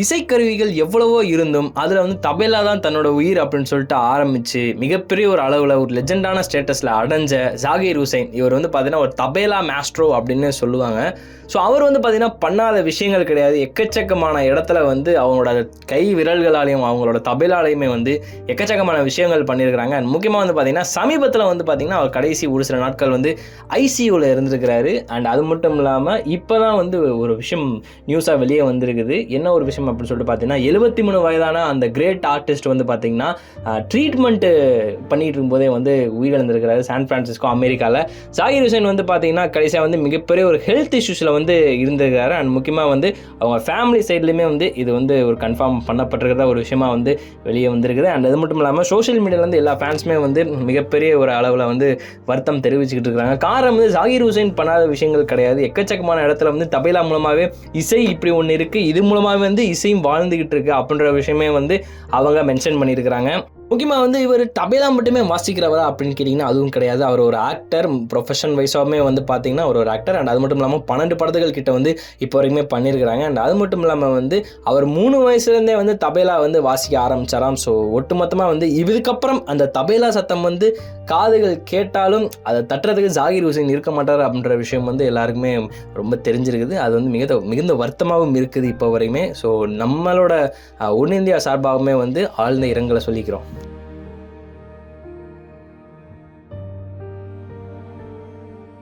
இசைக்கருவிகள் எவ்வளவோ இருந்தும் அதில் வந்து தபேலா தான் தன்னோட உயிர் அப்படின்னு சொல்லிட்டு ஆரம்பித்து மிகப்பெரிய ஒரு அளவில் ஒரு லெஜெண்டான ஸ்டேட்டஸில் அடைஞ்ச ஜாகிர் ஹுசைன் இவர் வந்து பார்த்தீங்கன்னா ஒரு தபேலா மாஸ்ட்ரோ அப்படின்னு சொல்லுவாங்க. ஸோ அவர் வந்து பார்த்தீங்கன்னா பண்ணாத விஷயங்கள் கிடையாது. எக்கச்சக்கமான இடத்துல வந்து அவங்களோட கை விரல்களாலையும் அவங்களோட தபேலாலையுமே வந்து எக்கச்சக்கமான விஷயங்கள் பண்ணியிருக்கிறாங்க. அண்ட் முக்கியமாக வந்து பார்த்தீங்கன்னா சமீபத்தில் வந்து பார்த்தீங்கன்னா அவர் கடைசி ஒரு சில நாட்கள் வந்து ஐசியூவில் இருந்திருக்கிறாரு. அண்ட் அது மட்டும் இல்லாமல் இப்போ தான் வந்து ஒரு விஷயம் நியூஸாக வெளியே வந்திருக்குது. என்ன ஒரு விஷயம் அப்படின்னு சொல்லிட்டு பார்த்தீங்கன்னா 73 வயதான அந்த கிரேட் ஆர்டிஸ்ட் வந்து பார்த்தீங்கன்னா ட்ரீட்மெண்ட்டு பண்ணிட்டு இருக்கும்போதே வந்து உயிரிழந்திருக்கிறாரு சான் பிரான்சிஸ்கோ அமெரிக்காவில். ஜாகிர் ஹுசைன் வந்து பார்த்தீங்கன்னா கடைசியாக வந்து மிகப்பெரிய ஒரு ஹெல்த் இஷ்யூஸில் வந்து இருந்திருக்காரு. அண்ட் முக்கியமாக வந்து அவங்க ஃபேமிலி சைட்லேயுமே வந்து இது வந்து ஒரு கன்ஃபார்ம் பண்ணப்பட்டிருக்கிற ஒரு விஷயமா வந்து வெளியே வந்திருக்குது. அண்ட் அது மட்டும் இல்லாமல் சோஷியல் மீடியாவிலேருந்து எல்லா ஃபேன்ஸுமே வந்து மிகப்பெரிய ஒரு அளவில் வந்து வருத்தம் தெரிவிச்சுக்கிட்டு இருக்கிறாங்க. காரணம் வந்து ஜாகிர் ஹுசைன் பண்ணாத விஷயங்கள் கிடையாது. எக்கச்சக்கமான இடத்துல வந்து தபேலா மூலமாகவே இசை இப்படி ஒன்று இருக்குது, இது மூலமாகவே வந்து இசையும் வாழ்ந்துக்கிட்டு இருக்கு அப்படின்ற விஷயமே வந்து அவங்க மென்ஷன் பண்ணியிருக்கிறாங்க. முக்கியமாக வந்து இவர் தபேலா மட்டுமே வாசிக்கிறவரா அப்படின்னு கேட்டிங்கன்னா அதுவும் கிடையாது. அவர் ஒரு ஆக்டர், ப்ரொஃபஷன் வைஸாகவே வந்து பார்த்தீங்கன்னா அவர் ஒரு ஆக்டர். அண்ட் அது மட்டும் இல்லாமல் 12 படத்துகள் கிட்ட வந்து இப்போ வரைக்குமே பண்ணியிருக்கிறாங்க. அண்ட் அது மட்டும் இல்லாமல் வந்து அவர் 3 வயசுலேருந்தே வந்து தபேலா வந்து வாசிக்க ஆரம்பிச்சாராம். ஸோ ஒட்டுமொத்தமாக வந்து இதுக்கப்புறம் அந்த தபேலா சத்தம் வந்து காதுகள் கேட்டாலும் அதை தட்டுறதுக்கு ஜாகிர் ஹுசைன் இருக்க மாட்டார் அப்படின்ற விஷயம் வந்து எல்லாருக்குமே ரொம்ப தெரிஞ்சிருக்குது. அது வந்து மிகுந்த வருத்தமாகவும் இருக்குது இப்போ வரைக்குமே. ஸோ நம்மளோட ஒன் இந்தியா சார்பாகவுமே வந்து ஆழ்ந்த இரங்கலை சொல்லிக்கிறோம்.